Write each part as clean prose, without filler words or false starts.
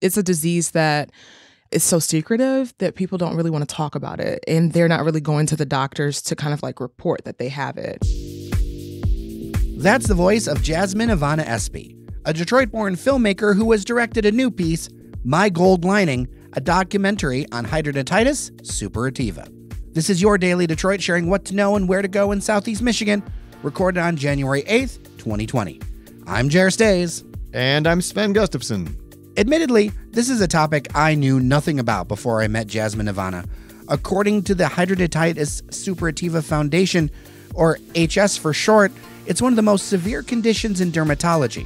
it's a disease that is so secretive that people don't really want to talk about it. And they're not really going to the doctors to kind of like report that they have it. That's the voice of Jasmine Ivanna Espy, a Detroit-born filmmaker who has directed a new piece, My Gold Lining, a documentary on hidradenitis suppurativa. This is your Daily Detroit, sharing what to know and where to go in Southeast Michigan, recorded on January 8th, 2020. I'm Jer Stays. And I'm Sven Gustafson. Admittedly, this is a topic I knew nothing about before I met Jasmine Ivanna. According to the Hidradenitis Suppurativa Foundation, or HS for short, it's one of the most severe conditions in dermatology.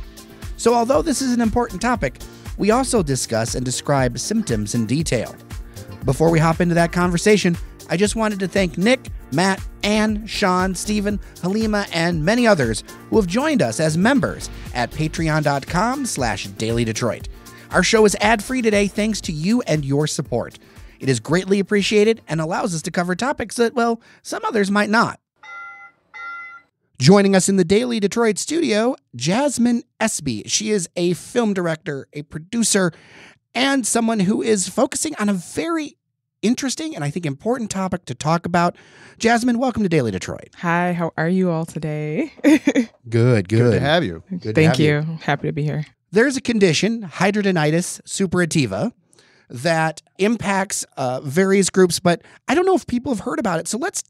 So although this is an important topic, we also discuss and describe symptoms in detail. Before we hop into that conversation, I just wanted to thank Nick, Matt, Ann, Sean, Stephen, Halima, and many others who have joined us as members at patreon.com/dailydetroit. Our show is ad-free today thanks to you and your support. It is greatly appreciated and allows us to cover topics that, well, some others might not. Joining us in the Daily Detroit studio, Jasmine Espy. She is a film director, a producer, and someone who is focusing on a very interesting and I think important topic to talk about. Jasmine, welcome to Daily Detroit. Hi, how are you all today? Good. Good to have you. Thank you. Happy to be here. There's a condition, hidradenitis suppurativa, that impacts various groups, but I don't know if people have heard about it. So let's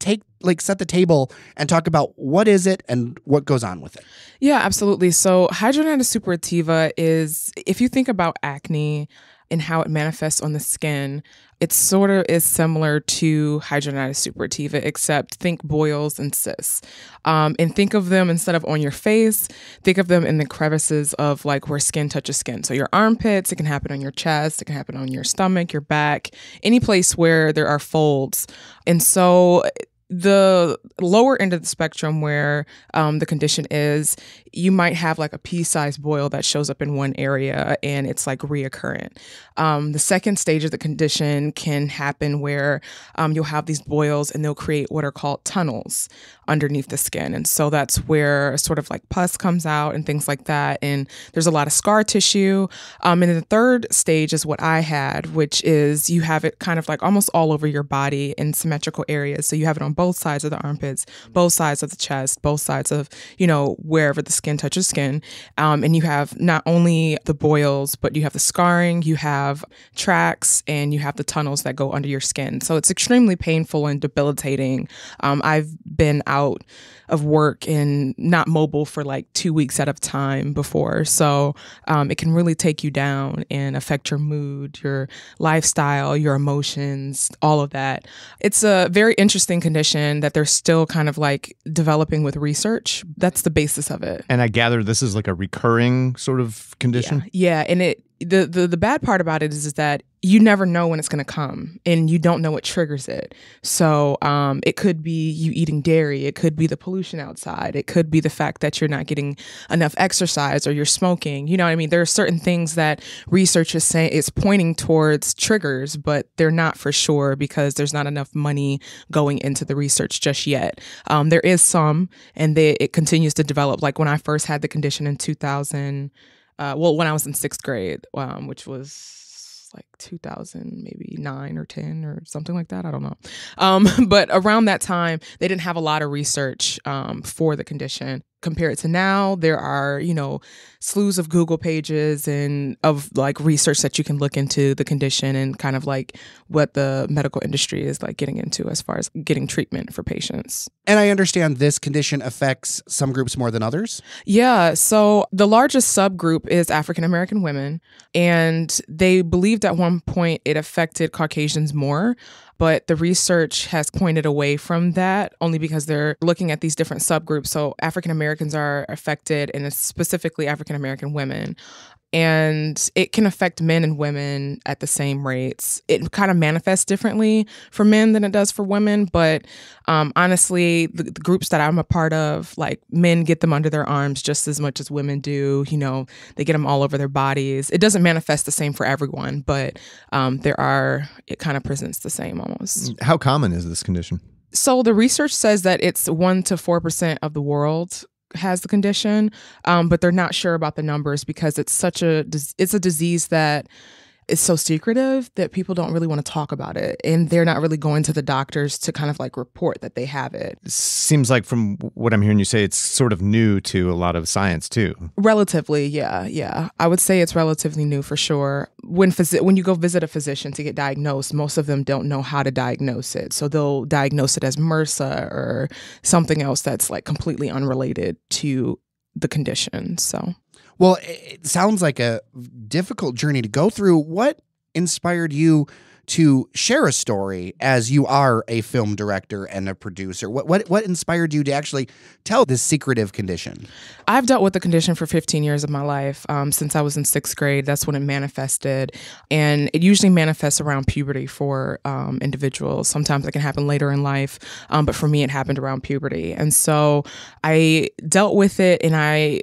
set the table and talk about what is it and what goes on with it. Yeah, absolutely. So hidradenitis suppurativa is, if you think about acne and how it manifests on the skin, it sort of is similar to hidradenitis suppurativa, except think boils and cysts. And think of them, instead of on your face, think of them in the crevices of like where skin touches skin. So your armpits, it can happen on your chest, it can happen on your stomach, your back, any place where there are folds. And so the lower end of the spectrum where the condition is, you might have like a pea-sized boil that shows up in one area and it's like reoccurrent. The second stage of the condition can happen where you'll have these boils and they'll create what are called tunnels underneath the skin. And so that's where sort of like pus comes out and things like that. And there's a lot of scar tissue. And the third stage is what I had, which is you have it kind of like almost all over your body in symmetrical areas. So you have it on both sides of the armpits, both sides of the chest, both sides of, wherever the skin touches skin. And you have not only the boils, but you have the scarring, you have tracts, and you have the tunnels that go under your skin. So it's extremely painful and debilitating. I've been out of work and not mobile for like 2 weeks at a time before. So it can really take you down and affect your mood, your lifestyle, your emotions, all of that. It's a very interesting condition that they're still kind of like developing with research. That's the basis of it. And I gather this is like a recurring sort of condition? Yeah. And the bad part about it is that you never know when it's going to come and you don't know what triggers it. So it could be you eating dairy. It could be the pollution outside. It could be the fact that you're not getting enough exercise or you're smoking. You know what I mean? There are certain things that research is saying is pointing towards triggers, but they're not for sure because there's not enough money going into the research just yet. There is some, and it continues to develop. Like when I first had the condition in 2000, when I was in sixth grade, which was like 2000, maybe 9 or 10 or something like that. I don't know. But around that time, they didn't have a lot of research for the condition. Compared to now, there are, slews of Google pages and of like research that you can look into the condition and kind of like what the medical industry is like getting into as far as getting treatment for patients. And I understand this condition affects some groups more than others? Yeah. So the largest subgroup is African American women. And they believed at one point it affected Caucasians more. But the research has pointed away from that only because they're looking at these different subgroups. So African Americans are affected, and it's specifically African American women. And it can affect men and women at the same rates. It kind of manifests differently for men than it does for women. But honestly, the groups that I'm a part of, like men get them under their arms just as much as women do. They get them all over their bodies. It doesn't manifest the same for everyone, but it kind of presents the same almost. How common is this condition? So the research says that it's 1 to 4% of the world has the condition, but they're not sure about the numbers because it's a disease that it's so secretive that people don't really want to talk about it. And they're not really going to the doctors to kind of like report that they have it. Seems like from what I'm hearing you say, it's sort of new to a lot of science too. Relatively, yeah. I would say it's relatively new for sure. When you go visit a physician to get diagnosed, most of them don't know how to diagnose it. So they'll diagnose it as MRSA or something else that's like completely unrelated to the condition. So. Well, it sounds like a difficult journey to go through. What inspired you to share a story, as you are a film director and a producer? What inspired you to actually tell this secretive condition? I've dealt with the condition for 15 years of my life. Since I was in 6th grade, that's when it manifested. And it usually manifests around puberty for individuals. Sometimes it can happen later in life. But for me, it happened around puberty. And so I dealt with it, and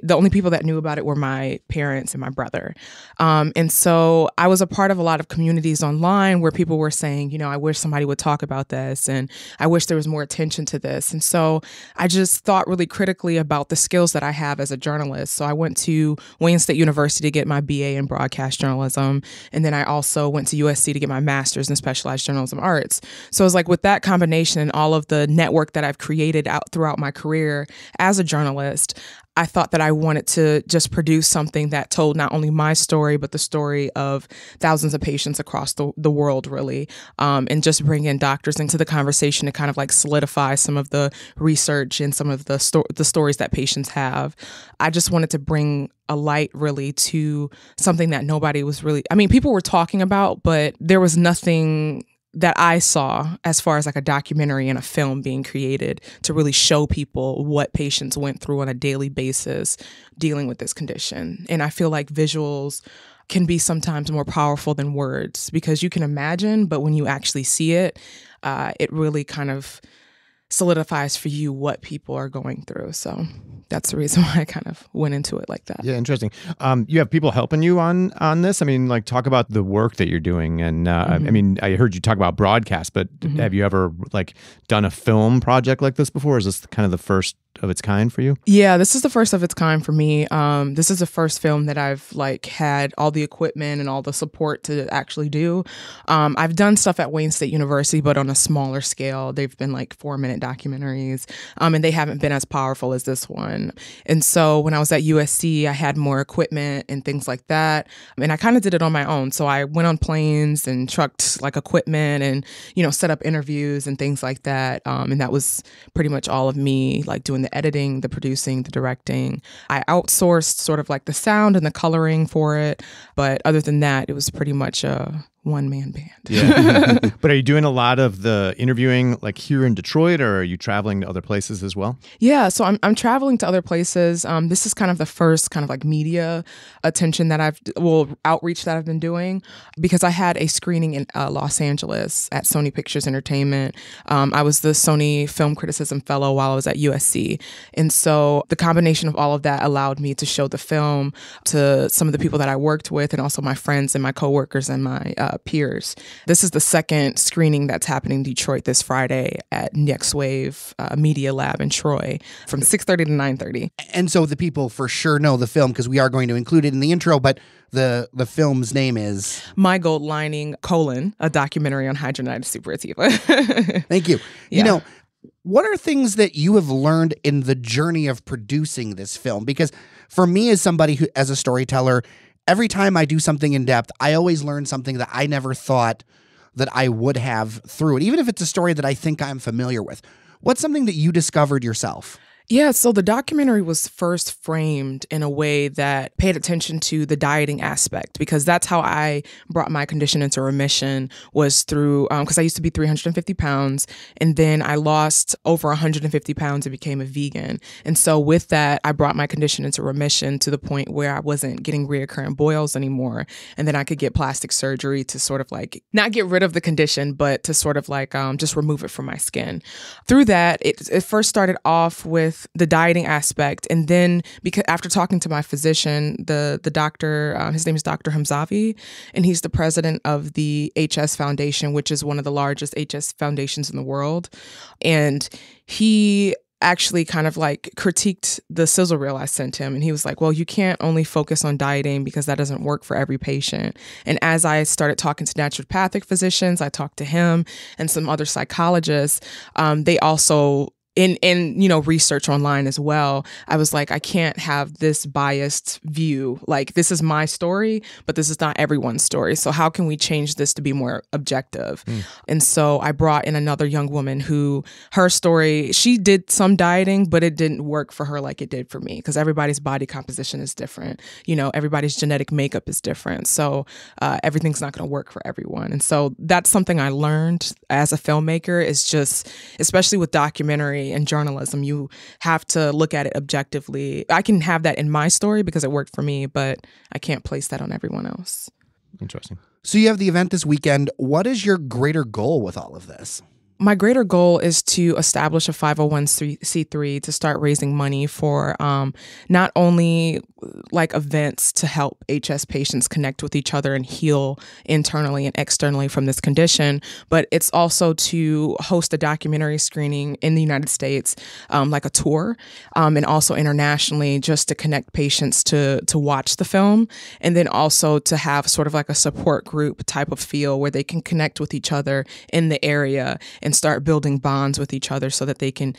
the only people that knew about it were my parents and my brother. And so I was a part of a lot of communities online where people were saying, you know, I wish somebody would talk about this, and I wish there was more attention to this. And so I just thought really critically about the skills that I have as a journalist. So I went to Wayne State University to get my BA in broadcast journalism. And then I also went to USC to get my master's in specialized journalism arts. So it was like with that combination and all of the network that I've created out throughout my career as a journalist, I thought that I wanted to just produce something that told not only my story, but the story of thousands of patients across the world, really, and just bring in doctors into the conversation to kind of like solidify some of the research and some of the stories that patients have. I just wanted to bring a light really to something that nobody was really, I mean, people were talking about, but there was nothing that I saw as far as like a documentary and a film being created to really show people what patients went through on a daily basis dealing with this condition. And I feel like visuals can be sometimes more powerful than words, because you can imagine, but when you actually see it, it really kind of solidifies for you what people are going through. So that's the reason why I kind of went into it like that. Yeah, interesting. You have people helping you on this? I mean, like, talk about the work that you're doing. And I mean, I heard you talk about broadcast, but have you ever like done a film project like this before? Is this kind of the first of its kind for you? Yeah, this is the first of its kind for me. This is the first film that I've like had all the equipment and all the support to actually do. I've done stuff at Wayne State University, but on a smaller scale. They've been like 4-minute documentaries, and they haven't been as powerful as this one. And so when I was at USC, I had more equipment and things like that. And I kind of did it on my own. So I went on planes and trucked like equipment and, you know, set up interviews and things like that. And that was pretty much all of me, like doing the editing, the producing, the directing. I outsourced sort of like the sound and the coloring for it. But other than that, it was pretty much a one-man band. Yeah. But are you doing a lot of the interviewing like here in Detroit, or are you traveling to other places as well? Yeah, so I'm traveling to other places. This is kind of the first kind of like media attention that outreach that I've been doing, because I had a screening in Los Angeles at Sony Pictures Entertainment. I was the Sony Film Criticism Fellow while I was at USC. And so the combination of all of that allowed me to show the film to some of the people that I worked with, and also my friends and my coworkers and my peers. This is the second screening that's happening in Detroit this Friday at Next Wave Media Lab in Troy from 6:30 to 9:30. And so the people for sure know the film, because we are going to include it in the intro, but the film's name is My Gold Lining: a documentary on hidradenitis suppurativa. Thank you. Yeah. You know, what are things that you have learned in the journey of producing this film? Because for me, as somebody who, as a storyteller, every time I do something in depth, I always learn something that I never thought that I would have through it, even if it's a story that I think I'm familiar with. What's something that you discovered yourself? Yeah, so the documentary was first framed in a way that paid attention to the dieting aspect, because that's how I brought my condition into remission, was through, because I used to be 350 pounds, and then I lost over 150 pounds and became a vegan. And so with that, I brought my condition into remission to the point where I wasn't getting reoccurring boils anymore. And then I could get plastic surgery to sort of like, not get rid of the condition, but to sort of like just remove it from my skin. Through that, it first started off with the dieting aspect. And then because after talking to my physician, the doctor, his name is Dr. Hamzavi, and he's the president of the HS Foundation, which is one of the largest HS foundations in the world. And he actually kind of like critiqued the sizzle reel I sent him. And he was like, well, you can't only focus on dieting because that doesn't work for every patient. And as I started talking to naturopathic physicians, I talked to him and some other psychologists. They also in research online as well, I was like, I can't have this biased view. Like, this is my story, but this is not everyone's story. So how can we change this to be more objective? And so I brought in another young woman who, her story, she did some dieting, but it didn't work for her like it did for me, because everybody's body composition is different. Everybody's genetic makeup is different. So everything's not going to work for everyone. And so that's something I learned as a filmmaker, is just, especially with documentary and journalism, you have to look at it objectively. I can have that in my story because it worked for me, but I can't place that on everyone else. Interesting. So you have the event this weekend. What is your greater goal with all of this? My greater goal is to establish a 501c3 to start raising money for not only like events to help HS patients connect with each other and heal internally and externally from this condition, but it's also to host a documentary screening in the United States, like a tour, and also internationally, just to connect patients to watch the film, and then also to have sort of like a support group type of feel where they can connect with each other in the area and start building bonds with each other so that they can,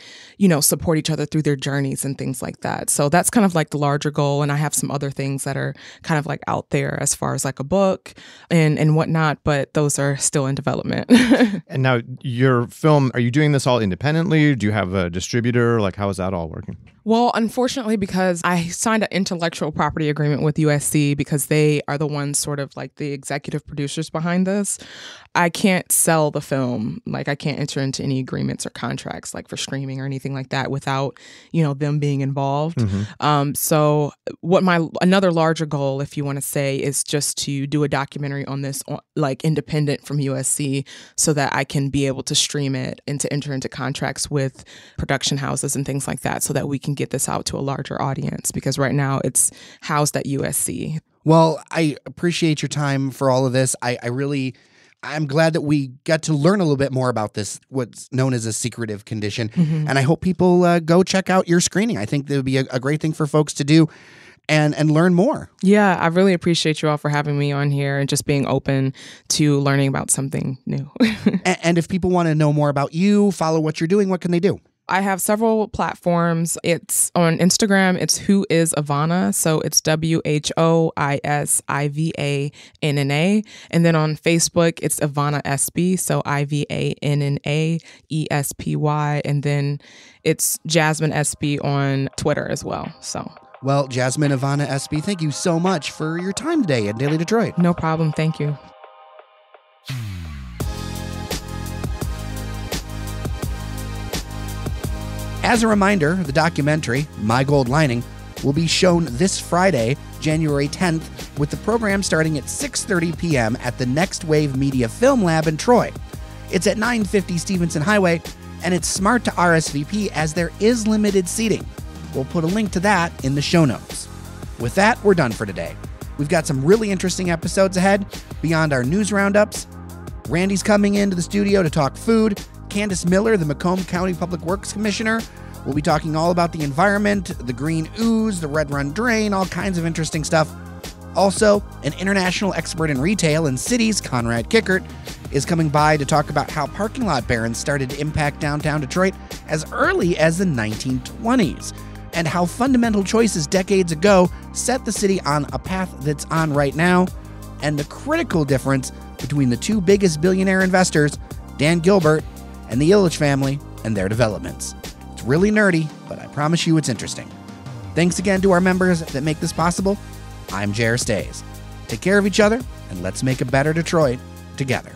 support each other through their journeys and things like that. So that's kind of like the larger goal. And I have some other things that are kind of like out there as far as like a book and whatnot, but those are still in development. And now your film, are you doing this all independently? Do you have a distributor? Like, how is that all working? Well, unfortunately, because I signed an intellectual property agreement with USC, because they are the ones sort of like the executive producers behind this, I can't sell the film. Like, I can't enter into any agreements or contracts like for streaming or anything like that without, them being involved. Mm-hmm. So what another larger goal, if you want to say, is just to do a documentary on this, like independent from USC, so that I can be able to stream it and to enter into contracts with production houses and things like that, so that we can get this out to a larger audience, because right now it's housed at USC. Well, I appreciate your time for all of this. I'm glad that we got to learn a little bit more about this, what's known as a secretive condition. Mm-hmm. And I hope people go check out your screening. I think that would be a great thing for folks to do and learn more. Yeah, I really appreciate you all for having me on here and just being open to learning about something new. And if people want to know more about you, follow what you're doing, what can they do? I have several platforms. It's on Instagram. It's Who Is Ivanna. So it's WHOISIVANNA. And then on Facebook, it's Ivanna Espy. So IVANNAESPY. And then it's Jasmine Espy on Twitter as well. So. Well, Jasmine Ivanna Espy, thank you so much for your time today at Daily Detroit. No problem. Thank you. As a reminder, the documentary, My Gold Lining, will be shown this Friday, January 10th, with the program starting at 6:30 p.m. at the Next Wave Media Film Lab in Troy. It's at 950 Stevenson Highway, and it's smart to RSVP as there is limited seating. We'll put a link to that in the show notes. With that, we're done for today. We've got some really interesting episodes ahead beyond our news roundups. Randy's coming into the studio to talk food. Candace Miller, the Macomb County Public Works Commissioner, will be talking all about the environment, the green ooze, the red run drain, all kinds of interesting stuff. Also, an international expert in retail and cities, Conrad Kickert, is coming by to talk about how parking lot barons started to impact downtown Detroit as early as the 1920s, and how fundamental choices decades ago set the city on a path that's on right now, and the critical difference between the two biggest billionaire investors, Dan Gilbert and the Illich family, and their developments. It's really nerdy, but I promise you it's interesting. Thanks again to our members that make this possible. I'm J.R. Stays. Take care of each other, and let's make a better Detroit together.